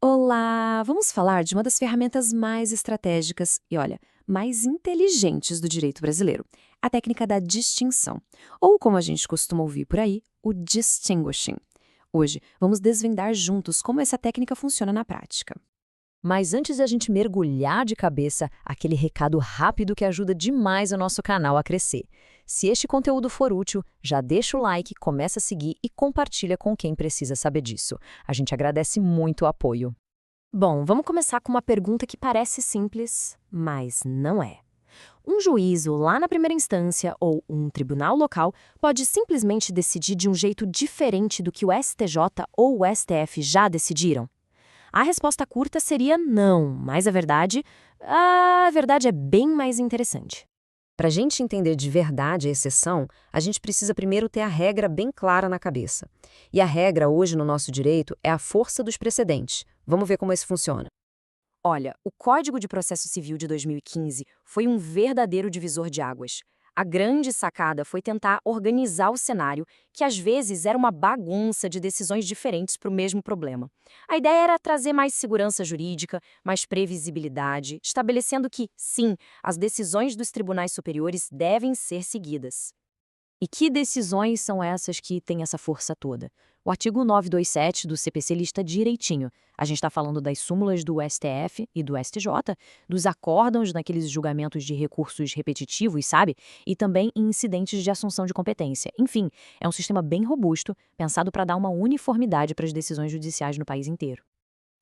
Olá! Vamos falar de uma das ferramentas mais estratégicas e, olha, mais inteligentes do direito brasileiro, a técnica da distinção, ou como a gente costuma ouvir por aí, o distinguishing. Hoje, vamos desvendar juntos como essa técnica funciona na prática. Mas antes de a gente mergulhar de cabeça, aquele recado rápido que ajuda demais o nosso canal a crescer. Se este conteúdo for útil, já deixa o like, começa a seguir e compartilha com quem precisa saber disso. A gente agradece muito o apoio. Bom, vamos começar com uma pergunta que parece simples, mas não é. Um juízo lá na primeira instância ou um tribunal local pode simplesmente decidir de um jeito diferente do que o STJ ou o STF já decidiram? A resposta curta seria não, mas a verdade é bem mais interessante. Para a gente entender de verdade a exceção, a gente precisa primeiro ter a regra bem clara na cabeça. E a regra hoje no nosso direito é a força dos precedentes. Vamos ver como isso funciona. Olha, o Código de Processo Civil de 2015 foi um verdadeiro divisor de águas. A grande sacada foi tentar organizar o cenário, que às vezes era uma bagunça de decisões diferentes para o mesmo problema. A ideia era trazer mais segurança jurídica, mais previsibilidade, estabelecendo que, sim, as decisões dos tribunais superiores devem ser seguidas. E que decisões são essas que têm essa força toda? O artigo 927 do CPC lista direitinho. A gente está falando das súmulas do STF e do STJ, dos acórdãos naqueles julgamentos de recursos repetitivos, sabe? E também em incidentes de assunção de competência. Enfim, é um sistema bem robusto, pensado para dar uma uniformidade para as decisões judiciais no país inteiro.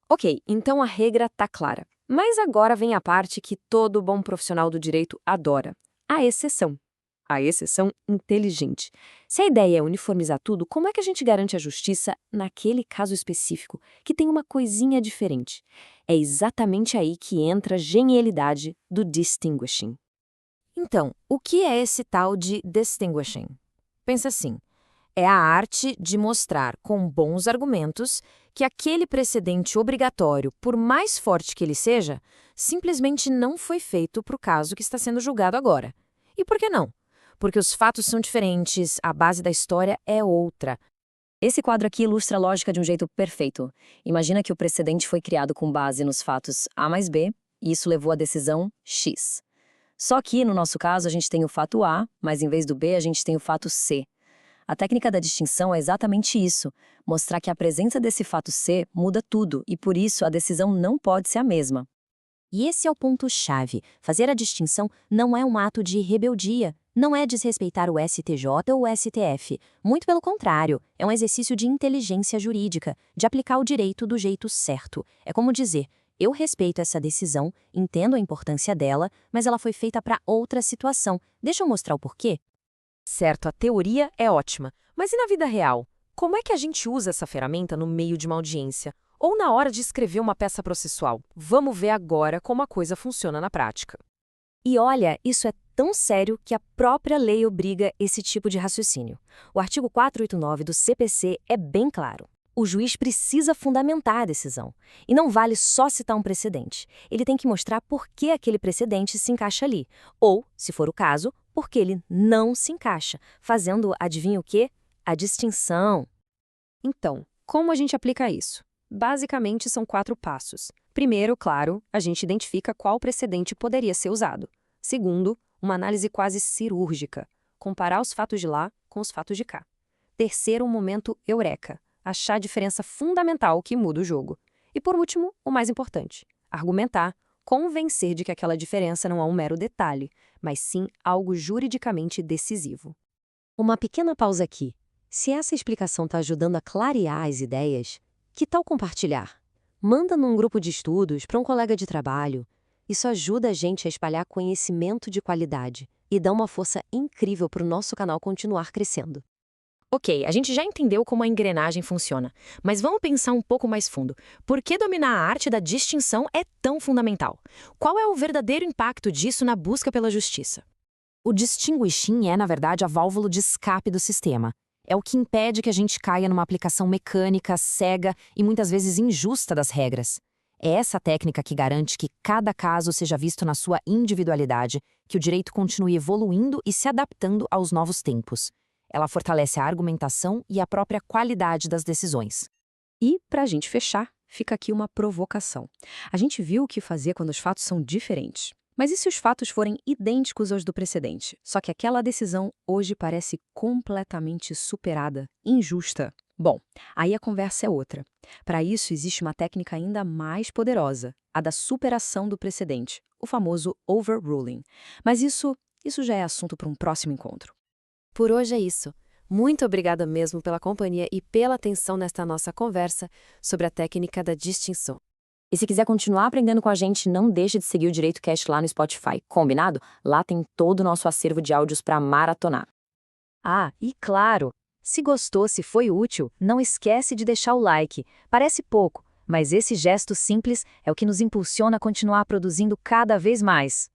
Ok, então a regra está clara. Mas agora vem a parte que todo bom profissional do direito adora: a exceção. A exceção inteligente. Se a ideia é uniformizar tudo, como é que a gente garante a justiça naquele caso específico, que tem uma coisinha diferente? É exatamente aí que entra a genialidade do distinguishing. Então, o que é esse tal de distinguishing? Pensa assim, é a arte de mostrar com bons argumentos que aquele precedente obrigatório, por mais forte que ele seja, simplesmente não foi feito para o caso que está sendo julgado agora. E por que não? Porque os fatos são diferentes, a base da história é outra. Esse quadro aqui ilustra a lógica de um jeito perfeito. Imagina que o precedente foi criado com base nos fatos A mais B, e isso levou à decisão X. Só que, no nosso caso, a gente tem o fato A, mas em vez do B, a gente tem o fato C. A técnica da distinção é exatamente isso, mostrar que a presença desse fato C muda tudo, e por isso a decisão não pode ser a mesma. E esse é o ponto-chave. Fazer a distinção não é um ato de rebeldia, não é desrespeitar o STJ ou o STF. Muito pelo contrário, é um exercício de inteligência jurídica, de aplicar o direito do jeito certo. É como dizer, eu respeito essa decisão, entendo a importância dela, mas ela foi feita para outra situação. Deixa eu mostrar o porquê. Certo, a teoria é ótima, mas e na vida real? Como é que a gente usa essa ferramenta no meio de uma audiência? Ou na hora de escrever uma peça processual? Vamos ver agora como a coisa funciona na prática. E olha, isso é tão sério que a própria lei obriga esse tipo de raciocínio. O artigo 489 do CPC é bem claro. O juiz precisa fundamentar a decisão. E não vale só citar um precedente. Ele tem que mostrar por que aquele precedente se encaixa ali. Ou, se for o caso, por que ele não se encaixa, fazendo, adivinha o quê? A distinção. Então, como a gente aplica isso? Basicamente, são 4 passos. Primeiro, claro, a gente identifica qual precedente poderia ser usado. Segundo, uma análise quase cirúrgica. Comparar os fatos de lá com os fatos de cá. Terceiro, um momento eureka. Achar a diferença fundamental que muda o jogo. E por último, o mais importante, argumentar, convencer de que aquela diferença não é um mero detalhe, mas sim algo juridicamente decisivo. Uma pequena pausa aqui. Se essa explicação está ajudando a clarear as ideias, que tal compartilhar? Manda num grupo de estudos, para um colega de trabalho. Isso ajuda a gente a espalhar conhecimento de qualidade e dá uma força incrível para o nosso canal continuar crescendo. Ok, a gente já entendeu como a engrenagem funciona, mas vamos pensar um pouco mais fundo. Por que dominar a arte da distinção é tão fundamental? Qual é o verdadeiro impacto disso na busca pela justiça? O distinguishing é, na verdade, a válvula de escape do sistema. É o que impede que a gente caia numa aplicação mecânica, cega e muitas vezes injusta das regras. É essa técnica que garante que cada caso seja visto na sua individualidade, que o direito continue evoluindo e se adaptando aos novos tempos. Ela fortalece a argumentação e a própria qualidade das decisões. E, para a gente fechar, fica aqui uma provocação. A gente viu o que fazer quando os fatos são diferentes. Mas e se os fatos forem idênticos aos do precedente? Só que aquela decisão hoje parece completamente superada, injusta. Bom, aí a conversa é outra. Para isso, existe uma técnica ainda mais poderosa, a da superação do precedente, o famoso overruling. Mas isso já é assunto para um próximo encontro. Por hoje é isso. Muito obrigada mesmo pela companhia e pela atenção nesta nossa conversa sobre a técnica da distinção. E se quiser continuar aprendendo com a gente, não deixe de seguir o Direito Cast lá no Spotify, combinado? Lá tem todo o nosso acervo de áudios para maratonar. Ah, e claro, se gostou, se foi útil, não esquece de deixar o like. Parece pouco, mas esse gesto simples é o que nos impulsiona a continuar produzindo cada vez mais.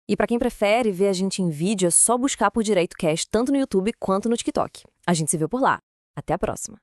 E para quem prefere ver a gente em vídeo, é só buscar por Direito Cast tanto no YouTube quanto no TikTok. A gente se vê por lá. Até a próxima!